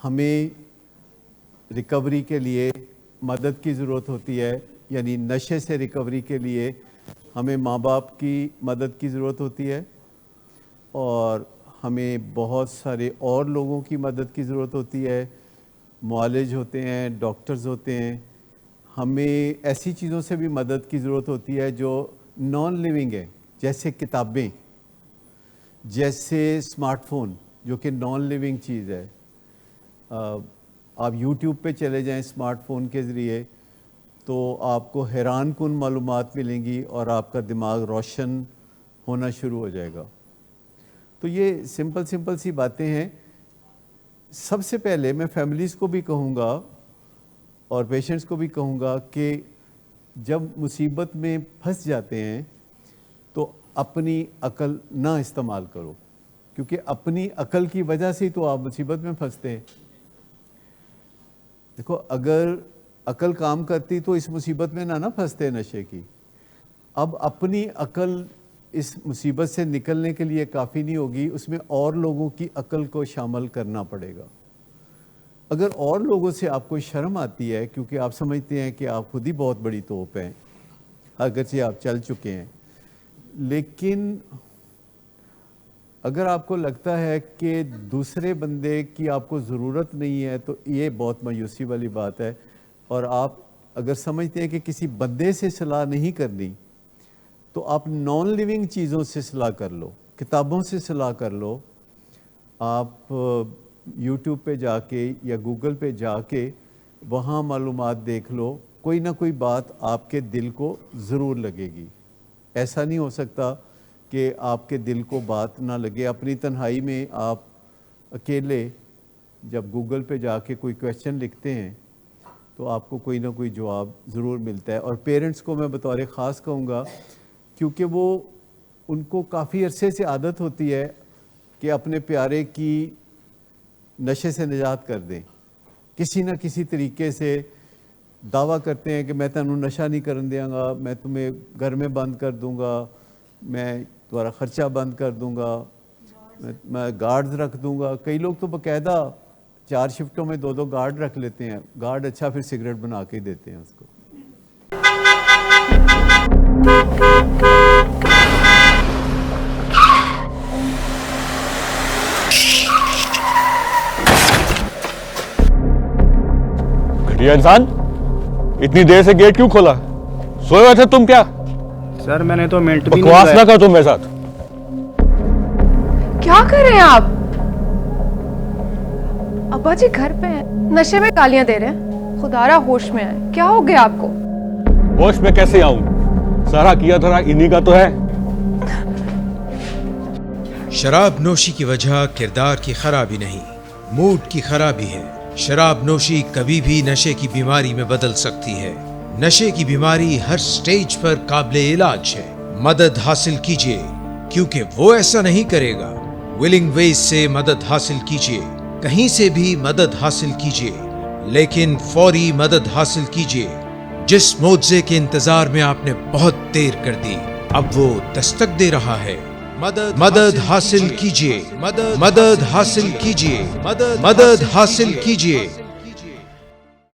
ہمیں ریکوری کے لیے مدد کی ضرورت ہوتی ہے، یعنی نشے سے ریکوری کے لیے ہمیں ماں باپ کی مدد کی ضرورت ہوتی ہے، اور ہمیں بہت سارے اور لوگوں کی مدد کی ضرورت ہوتی ہے، معالج ہوتے ہیں، ڈاکٹرز ہوتے ہیں. ہمیں ایسی چیزوں سے بھی مدد کی ضرورت ہوتی ہے جو نان لیونگ ہیں، جیسے کتابیں، جیسے اسمارٹ فون جو کہ نان لیونگ چیز ہے. آپ یوٹیوب پہ چلے جائیں اسمارٹ فون کے ذریعے تو آپ کو حیران کن معلومات ملیں گی اور آپ کا دماغ روشن ہونا شروع ہو جائے گا. تو یہ سمپل سی باتیں ہیں. سب سے پہلے میں فیملیز کو بھی کہوں گا اور پیشنٹس کو بھی کہوں گا کہ جب مصیبت میں پھنس جاتے ہیں تو اپنی عقل نہ استعمال کرو، کیونکہ اپنی عقل کی وجہ سے تو آپ مصیبت میں پھنستے ہیں. دیکھو، اگر عقل کام کرتی تو اس مصیبت میں نہ پھنستے نشے کی. اب اپنی عقل اس مصیبت سے نکلنے کے لیے کافی نہیں ہوگی، اس میں اور لوگوں کی عقل کو شامل کرنا پڑے گا. اگر اور لوگوں سے آپ کو شرم آتی ہے کیونکہ آپ سمجھتے ہیں کہ آپ خود ہی بہت بڑی توپ ہیں اگرچہ آپ چل چکے ہیں، لیکن اگر آپ کو لگتا ہے کہ دوسرے بندے کی آپ کو ضرورت نہیں ہے تو یہ بہت مایوسی والی بات ہے. اور آپ اگر سمجھتے ہیں کہ کسی بندے سے صلاح نہیں کرنی تو آپ نان لیونگ چیزوں سے صلاح کر لو، کتابوں سے صلاح کر لو. آپ یوٹیوب پہ جا کے یا گوگل پہ جا کے وہاں معلومات دیکھ لو، کوئی نہ کوئی بات آپ کے دل کو ضرور لگے گی. ایسا نہیں ہو سکتا کہ آپ کے دل کو بات نہ لگے. اپنی تنہائی میں آپ اکیلے جب گوگل پہ جا کے کوئی کویشچن لکھتے ہیں تو آپ کو کوئی نہ کوئی جواب ضرور ملتا ہے. اور پیرنٹس کو میں بطور خاص کہوں گا، کیونکہ وہ ان کو کافی عرصے سے عادت ہوتی ہے کہ اپنے پیارے کی نشے سے نجات کر دیں. کسی نہ کسی طریقے سے دعویٰ کرتے ہیں کہ میں تمہیں نشہ نہیں کرن دیاں گا، میں تمہیں گھر میں بند کر دوں گا، میں تمہارا خرچہ بند کر دوں گا، میں گارڈز رکھ دوں گا. کئی لوگ تو باقاعدہ 4 شفٹوں میں 2 گارڈ رکھ لیتے ہیں. گارڈ اچھا پھر سگریٹ بنا کے دیتے ہیں اس کو. گھٹیا انسان، اتنی دیر سے گیٹ کیوں کھولا؟ سوئے ہوئے تھے تم کیا؟ سر میں نے تو منٹ بھی بکواس نہ کر تم میرے ساتھ. کیا کر رہے ہیں آپ؟ ابا جی گھر پہ ہیں، نشے میں گالیاں دے رہے ہیں. خدا را ہوش میں آئے. کیا ہو گیا آپ کو؟ ہوش میں کیسے آؤں؟ سارا کیا دھرا انہی کا تو ہے. شراب نوشی کی وجہ کردار کی خرابی نہیں، موڈ کی خرابی ہے. شراب نوشی کبھی بھی نشے کی بیماری میں بدل سکتی ہے. نشے کی بیماری ہر سٹیج پر قابل علاج ہے. مدد حاصل کیجیے، کیونکہ وہ ایسا نہیں کرے گا. ولنگ ویز سے مدد حاصل کیجیے، کہیں سے بھی مدد حاصل کیجیے، لیکن فوری مدد حاصل کیجیے. جس معجزے کے انتظار میں آپ نے بہت دیر کر دی، اب وہ دستک دے رہا ہے. مدد حاصل کیجیے، مدد حاصل کیجیے، مدد حاصل کیجیے.